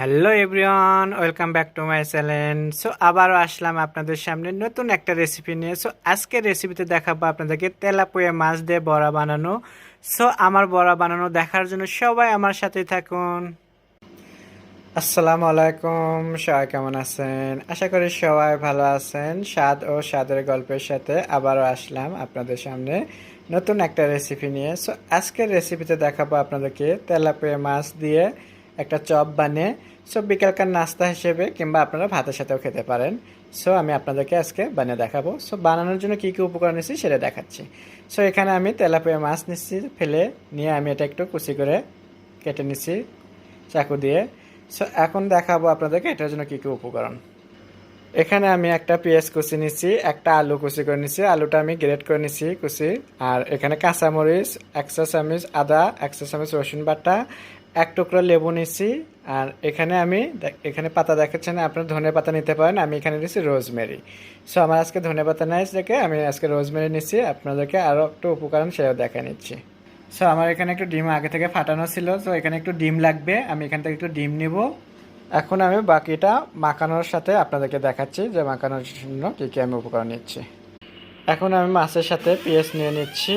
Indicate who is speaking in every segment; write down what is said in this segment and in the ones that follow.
Speaker 1: Hello everyone, welcome back to my channel. So আবারও আসলাম আপনাদের সামনে নতুন একটা রেসিপি নিয়ে। সো আজকের রেসিপিতে দেখাবো আপনাদেরকে তেলাপিয়া মাছ দিয়ে বড়া বানানো। সো আমার বড়া বানানো দেখার জন্য সবাই আমার সাথেই থাকুন। আসসালামু আলাইকুম, সবাই কেমন আছেন? আশা করি সবাই ভালো আছেন। স্বাদ ও স্বাদের গল্পের সাথে আবারও আসলাম আপনাদের সামনে নতুন একটা রেসিপি নিয়ে। সো আজকের রেসিপিতে দেখাবো আপনাদেরকে তেলাপিয়া মাছ দিয়ে একটা চপ বানিয়ে সো বিকালকার নাস্তা হিসেবে কিংবা আপনারা ভাতের সাথেও খেতে পারেন। সো আমি আপনাদেরকে আজকে বানিয়ে দেখাবো। সো বানানোর জন্য কী কী উপকরণ নিচ্ছি সেটা দেখাচ্ছি। সো এখানে আমি তেলাপিয়া মাছ নিচ্ছি, ফেলে নিয়ে আমি এটা একটু কুচি করে কেটে নিচ্ছি চাকু দিয়ে। সো এখন দেখাবো আপনাদেরকে এটার জন্য কী কী উপকরণ। এখানে আমি একটা পেঁয়াজ কুচি নিচ্ছি, একটা আলু কুচি করে নিচ্ছি, আলুটা আমি গ্রেট করে নিচ্ছি কুচি। আর এখানে কাঁচামরিচ, 1 চা চামচ আদা, 1 চা চামচ রসুন বাটা, এক টুকরো লেবু নিচ্ছি। আর এখানে আমি এখানে পাতা দেখাচ্ছেন, আপনার ধনে পাতা নিতে পারেন, আমি এখানে নিচ্ছি রোজমেরি। সো আমার আজকে ধনে পাতা নাই দেখে আমি আজকে রোজমেরি নিচ্ছি। আপনাদেরকে আরও একটু উপকরণ সেও দেখা নিচ্ছি। সো আমার এখানে একটু ডিম আগে থেকে ফাটানো ছিল, তো এখানে একটু ডিম লাগবে, আমি এখান থেকে একটু ডিম নিব। এখন আমি বাকিটা মাখানোর সাথে আপনাদেরকে দেখাচ্ছি যে মাখানোর জন্য কী কী আমি উপকরণ নিচ্ছি। এখন আমি মাছের সাথে পেঁয়াজ নিয়ে নিচ্ছি,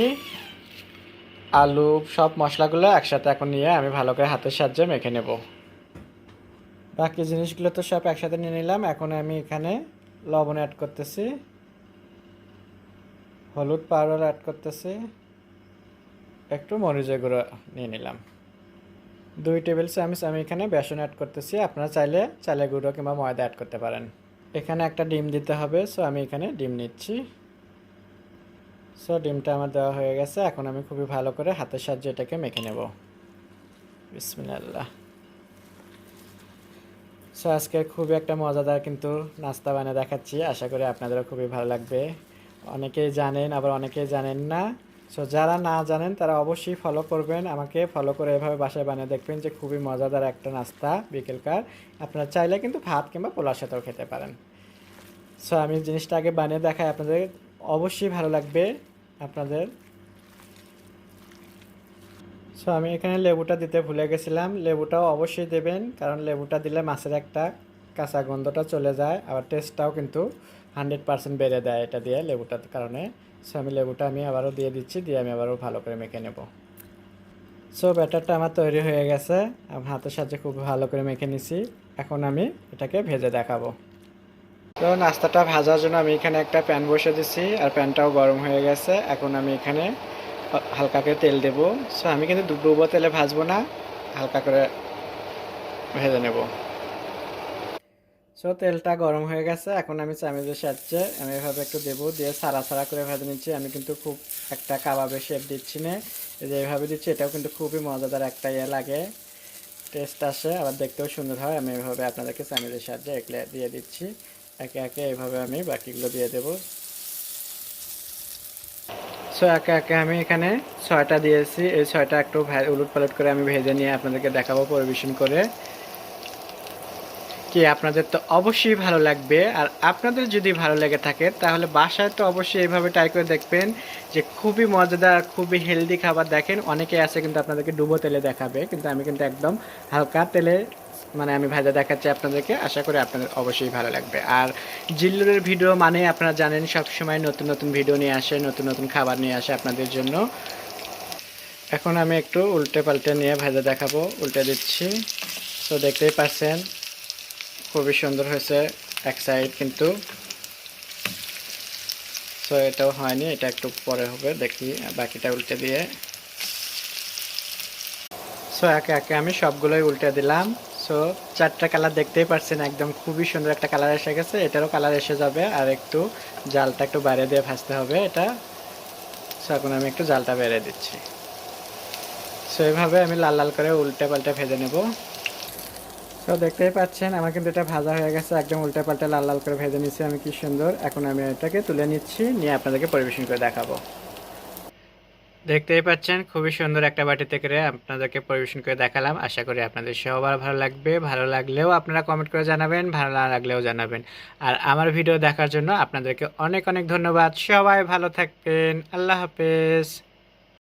Speaker 1: আলু, সব মশলাগুলো একসাথে এখন নিয়ে আমি ভালো করে হাতের সাহায্যে মেখে নেব। বাকি জিনিসগুলো তো সব একসাথে নিয়ে নিলাম। এখন আমি এখানে লবণ অ্যাড করতেছি, হলুদ পাউডার অ্যাড করতেছি, একটু মরিচের গুঁড়ো নিয়ে নিলাম। 2 টেবিল চামচ আমি এখানে বেসন অ্যাড করতেছি, আপনারা চাইলে চালের গুঁড়ো কিংবা ময়দা অ্যাড করতে পারেন। এখানে একটা ডিম দিতে হবে, সো আমি এখানে ডিম নিচ্ছি। সো ডিমটা আমার দেওয়া হয়ে গেছে। এখন আমি খুবই ভালো করে হাতের সাহায্যে এটাকে মেখে নেব। বিসমিল্লাহ। সো আজকে খুবই একটা মজাদার কিন্তু নাস্তা বানিয়ে দেখাচ্ছি, আশা করি আপনাদেরও খুবই ভালো লাগবে। অনেকেই জানেন, আবার অনেকেই জানেন না। সো যারা না জানেন তারা অবশ্যই ফলো করবেন, আমাকে ফলো করে এভাবে বাসায় বানিয়ে দেখবেন যে খুবই মজাদার একটা নাস্তা বিকেলকার। আপনারা চাইলে কিন্তু ভাত কিংবা পোলার সাথেও খেতে পারেন। সো আমি জিনিসটা আগে বানিয়ে দেখাই, আপনাদের অবশ্যই ভালো লাগবে আপনাদের। সো আমি এখানে লেবুটা দিতে ভুলে গেছিলাম, লেবুটাও অবশ্যই দেবেন, কারণ লেবুটা দিলে মাছের একটা কাঁচা গন্ধটা চলে যায়, আবার টেস্টটাও কিন্তু 100% বেড়ে দেয় এটা দিয়ে, লেবুটার কারণে। সো আমি লেবুটা আবারও দিয়ে দিচ্ছি, দিয়ে আমি আবারও ভালো করে মেখে নেব। সো ব্যাটারটা আমার তৈরি হয়ে গেছে, আমি হাতের সাহায্যে খুব ভালো করে মেখে নিছি। এখন আমি এটাকে ভেজে দেখাবো। তো নাস্তাটা ভাজার জন্য আমি এখানে একটা প্যান বসে দিচ্ছি, আর প্যানটাও গরম হয়ে গেছে। এখন আমি এখানে হালকা করে তেল দেব। সো আমি কিন্তু ডুবো তেলে ভাজবো না, হালকা করে ভেজে নেব। সো তেলটা গরম হয়ে গেছে, এখন আমি চামচের সাহায্যে আমি এভাবে একটু দেবো, দিয়ে সারা সারা করে ভেজে নিচ্ছি। আমি কিন্তু খুব একটা কাবাবের শেপ দিচ্ছি না, এই যে এইভাবে দিচ্ছি। এটাও কিন্তু খুবই মজাদার একটা লাগে, টেস্ট আসে, আবার দেখতেও সুন্দর হয়। আমি এভাবে আপনাদেরকে চামচের সাহায্যে এগুলো দিয়ে দিচ্ছি, একে একে এইভাবে আমি বাকিগুলো দিয়ে দেবো। সো একে একে আমি এখানে 6টা দিয়েছি, এই 6টা একটু উলট পালট করে আমি ভেজে নিয়ে আপনাদেরকে দেখাবো পরিবেশন করে। কি আপনাদের তো অবশ্যই ভালো লাগবে, আর আপনাদের যদি ভালো লেগে থাকে তাহলে বাসায় তো অবশ্যই এইভাবে ট্রাই করে দেখবেন, যে খুবই মজাদার, খুবই হেলদি খাবার। দেখেন অনেকে আছে কিন্তু আপনাদেরকে ডুবো তেলে দেখাবে, কিন্তু আমি কিন্তু একদম হালকা তেলে মানে আমি ভাজা দেখাচ্ছি আপনাদেরকে। আশা করি আপনাদের অবশ্যই ভালো লাগবে। আর জিল্লুরের ভিডিও মানে আপনারা জানেন সবসময় নতুন নতুন ভিডিও নিয়ে আসে, নতুন নতুন খাবার নিয়ে আসে আপনাদের জন্য। এখন আমি একটু উল্টে পাল্টে নিয়ে ভাজা দেখাবো, উল্টে দিচ্ছি। তো দেখতেই পাচ্ছেন খুবই সুন্দর হয়েছে এক সাইড কিন্তু। সো এটাও হয়নি, এটা একটু পরে হবে, দেখি বাকিটা উল্টে দিয়ে। সো একে একে আমি সবগুলোই উল্টে দিলাম। সো 4টা কালার দেখতেই পাচ্ছেন, একদম খুবই সুন্দর একটা কালার এসে গেছে। এটারও কালার এসে যাবে, আর একটু জালটা একটু বাইরে দিয়ে ভাজতে হবে এটা। সো এখন আমি একটু জালটা বেড়ে দিচ্ছি। সো এইভাবে আমি লাল লাল করে উল্টে পাল্টে ভেজে নেব। তো দেখতেই পাচ্ছেন আমার কিন্তু এটা ভাজা হয়ে গেছে, একদম উল্টে পাল্টে লাল লাল করে ভেজে নিচ্ছি আমি, কি সুন্দর। এখন আমি এটাকে তুলে নিচ্ছি, নিয়ে আপনাদেরকে পরিবেশন করে দেখাবো। দেখতেই পাচ্ছেন খুবই সুন্দর একটা বাটিতে করে আপনাদেরকে পরিবেশন করে দেখালাম। আশা করি আপনাদের সবার ভালো লাগবে, ভালো লাগলেও আপনারা কমেন্ট করে জানাবেন, ভালো না লাগলেও জানাবেন। আর আমার ভিডিও দেখার জন্য আপনাদেরকে অনেক অনেক ধন্যবাদ। সবাই ভালো থাকবেন, আল্লাহ হাফেজ।